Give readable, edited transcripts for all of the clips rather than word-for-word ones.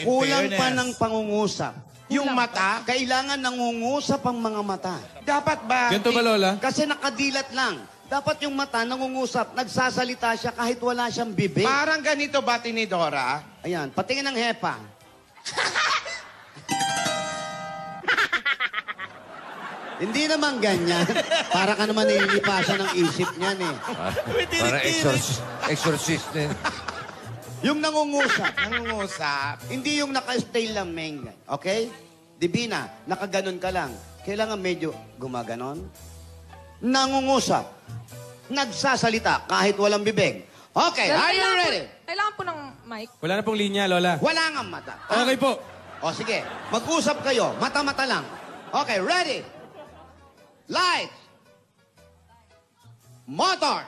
Kulang pa ng pangungusap. Yung mata? Kailangan nangungusap ang mga mata. Dapat ba? Ganito ba, Lola? Kasi nakadilat lang. Dapat yung mata nangungusap, nagsasalita siya kahit wala siyang bibig. Parang ganito ba, Tinidora? Ayan, patingin ng hepa. Hindi naman ganyan. Para ka naman nililipasan ng isip niyan eh. Parang exorcist din. Yung nangungusap, Nangungusap. hindi yung naka-stay lang, Meng. Okay? Divina, nakaganon ka lang. Kailangan medyo gumaganon. Nangungusap. Nagsasalita kahit walang bibig. Okay, are you ready? Kailangan po ng mic. Wala na pong linya, Lola. Wala nga mata. Okay po. O sige, mag-usap kayo. Mata-mata lang. Okay, ready? Lights. Motor.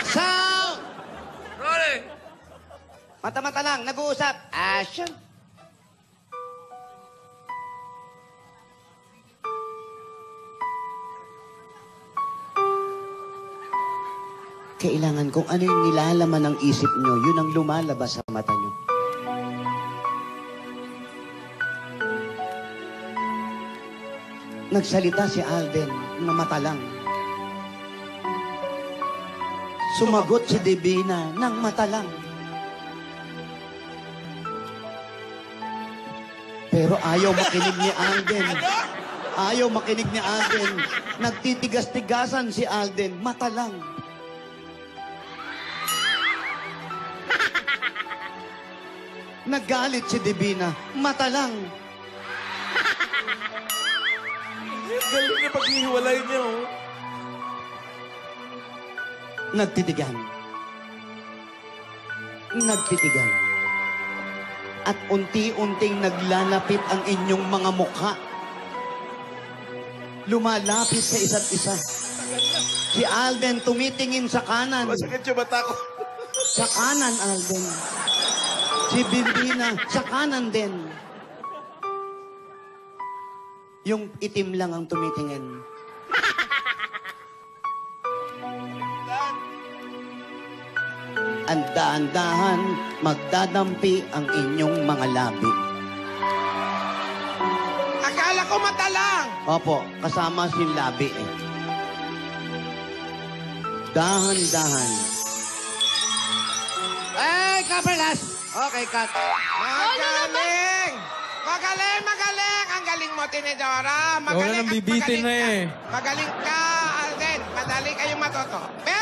Sound. Rolling! Mata-mata lang, nag-uusap. Action. Kailangan kung ano yung nilalaman ng isip nyo, yun ang lumalabas sa mata nyo. Nagsalita si Alden na mata lang. Sumagot si Divina ng mata lang. Pero ayaw makinig ni Alden. Ayaw makinig ni Alden. Nagtitigas-tigasan si Alden, mata lang. Nagalit si Divina, mata lang. Galing niya paghihiwalay niya, oh. Nagtitigan. Nagtitigan. At unti-unting naglalapit ang inyong mga mukha. Lumalapit sa isa't isa. Si Alden tumitingin sa kanan. Masakit yung mata ko. Sa kanan, Alden. Si Divina, sa kanan din. Yung itim lang ang tumitingin. Ang dahan-dahan, magdadampi ang inyong mga labi. Akala ko mata lang. Opo, kasama si labi eh. Dahan-dahan. Hey, Kaperlas! Okay, cut. Magaling! Magaling, magaling! Ang galing mo, Tinidora. Magaling Wala nang bibitin na eh. Magaling ka, Alden. Madali kayong matoto. Pero